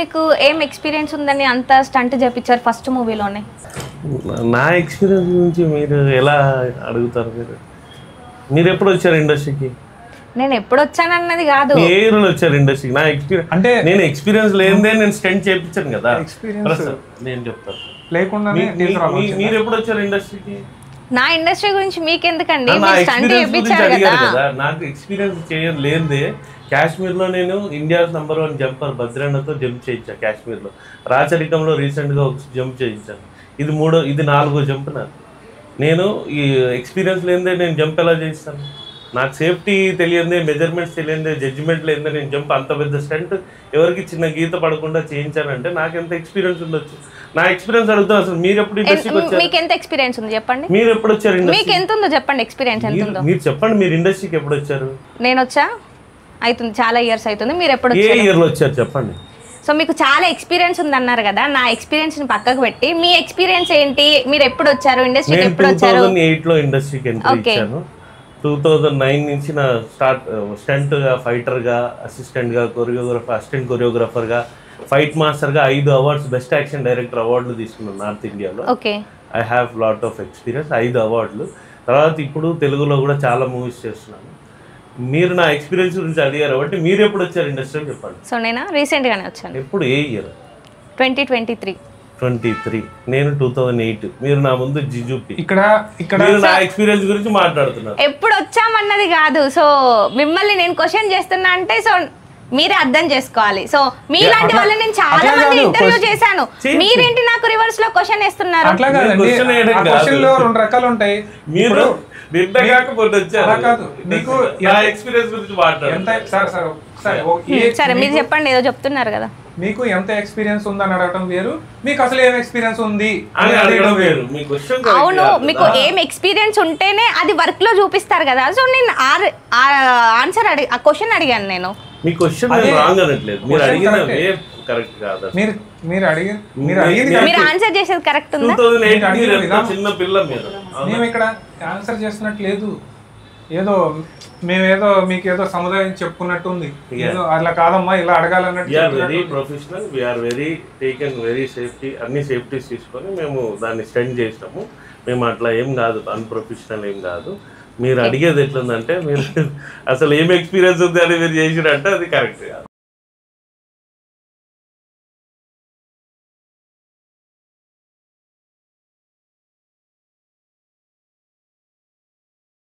మీకు ఏం ఎక్స్పీరియన్స్ ఉందని అంత స్టంట్ చేపించారు ఫస్ట్ మూవీలోనే? నా ఎక్స్పీరియన్స్ గురించి మీరు ఎలా అడుగుతారు? మీరు ఎప్పుడు వచ్చారు ఇండస్ట్రీకి? నేను ఎప్పుడు వచ్చానన్నది కాదు, ఏ ఇయర్లో వచ్చారు ఇండస్ట్రీకి? నా ఎక్స్పీరియన్స్ అంటే నేను ఎక్స్పీరియన్స్ లేనిదే నేను స్టంట్ చేయించాను కదా. నేను చెప్తాను లేకుండానే. మీరు ఎప్పుడు వచ్చారు ఇండస్ట్రీకి? నా ఇండస్ట్రీ గురించి మీకెందుకండి, మీరు స్టంట్ చేయించారు కదా. నాకు ఎక్స్పీరియన్స్ చేయలేదే. కాశ్మీర్లో నేను ఇండియాస్ #1 జంపర్ భద్రన్నతో జంప్ చేయించా. కాశ్మీర్లో రాచరికంలో రీసెంట్గా ఒక జంప్ చేయించాను. ఇది 4వ జంప్ నాకు. నేను ఈ ఎక్స్పీరియన్స్ లేనిదే నేను జంప్ ఎలా చేయిస్తాను? నాకు సేఫ్టీ తెలియదే, మెజర్మెంట్స్ తెలియదే, జడ్జిమెంట్ లేదే నేను జంప్ అంత పెద్ద స్టంట్ ఎవరికి చిన్న గీత పడకుండా చేయించానంటే నాకు ఎంత ఎక్స్పీరియన్స్ ఉండొచ్చు? నా ఎక్స్పీరియన్స్ అడుగుతాను. అసలు మీరు ఎప్పుడు ఇండస్ట్రీకి వచ్చారు? మీకు ఎంత ఎక్స్పీరియన్స్ ఉంది చెప్పండి. మీరు ఎప్పుడు వచ్చారు? మీకు ఎంత ఉందో చెప్పండి, ఎక్స్పీరియన్స్ ఎంత ఉందో మీరు చెప్పండి. మీరు ఇండస్ట్రీకి ఎప్పుడు వచ్చారు? నేను వచ్చా అవుతుంది, చాలా ఇయర్స్ అవుతుంది. మీరు ఎప్పుడు ఏ ఇయర్లో వచ్చారు చెప్పండి. సో మీకు చాలా ఎక్స్పీరియన్స్ ఉంది అన్నారు కదా, నా ఎక్స్పీరియన్స్ ని పక్కకు పెట్టి మీ ఎక్స్పీరియన్స్ ఏంటి? మీరు ఎప్పుడు వచ్చారు ఇండస్ట్రీకి? ఎప్పుడు వచ్చారు? 2008లో ఇండస్ట్రీకి ఎంట్రీ ఇచ్చాను. 2009 నుంచి నా స్టంట్గా, ఫైటర్గా, అసిస్టెంట్గా, అసిస్టెంట్ కొరియోగ్రాఫర్గా, ఫైట్ మాస్టర్గా 5 అవార్డ్స్, బెస్ట్ యాక్షన్ డైరెక్టర్ అవార్డులు తీసుకున్నాను నార్త్ ఇండియాలో. I have lot of experience. 5 అవార్డులు. తర్వాత ఇప్పుడు తెలుగులో కూడా చాలా మూవీస్ చేస్తున్నాను. మీరు నా ఎక్స్పీరియన్స్ గురించి అడిగారు కాబట్టి మీరు ఎప్పుడు వచ్చారు ఇండస్ట్రీ చెప్పండి. సో నేను రీసెంట్గానే వచ్చాను. ఎప్పుడు? ఏ ఇయర్? 2023. నేను 2008. మీరు నా ముందు జిజుపి. ఇక్కడ మీరు నా ఎక్స్పీరియన్స్ గురించి మాట్లాడుతున్నారు. ఎప్పుడు వచ్చామన్నది కాదు. సో మిమ్మల్ని నేను క్వశ్చన్ చేస్తున్నా అంటే సో మీరే అర్థం చేసుకోవాలి. సో మీలాంటి వాళ్ళని నేను చాలా మంది ఇంటర్వ్యూ చేశాను, మీరేంటి నాకు రివర్స్ లో క్వశ్చన్ వేస్తున్నారు? అట్లా కాదండి, క్వశ్చన్లో 2 రకాలు ఉంటాయి. మీరు సరే మీరు చెప్పండి, ఏదో చెప్తున్నారు కదా. మీకు ఎంత ఎక్స్పీరియన్స్ ఉందని అడగడం వేరు, మీకు అసలు ఏం ఎక్స్పీరియన్స్ ఉంది అని అడగడం వేరు. అవును, మీకు ఏం ఎక్స్పీరియన్స్ ఉంటేనే అది వర్క్ లో చూపిస్తారు కదా. సో నేను ఆన్సర్ ఆ క్వశ్చన్ అడిగాను. నేను మీ క్వశ్చన్ రాంగ్ అనట్లేదు, మీరు అడిగిన వే కరెక్ట్ కాదు. మీరు ఆన్సర్ చేసేది కరెక్ట్ ఉందా? చిన్న పిల్ల మీరు. మేము ఇక్కడ ఆన్సర్ చేస్తున్నట్టు లేదు, మేమేదో మీకు ఏదో సముదాయం చెప్పుకున్నట్టు ఉంది. ఏదో అట్లా కాదమ్మా, ఇలా అడగాలన్నట్టు. Very professional, we are very taken very safety, అన్ని సేఫ్టీస్ తీసుకొని మేము దాన్ని స్టెండ్ చేసినాము. మేము అట్లా ఏం కాదు, అన్ప్రొఫెషనల్ ఏం కాదు. మీరు అడిగేది ఎట్లుందంటే మీరు అసలు ఏం ఎక్స్పీరియన్స్ ఉంది అని మీరు చేసినట్టు అది కరెక్ట్ కాదు.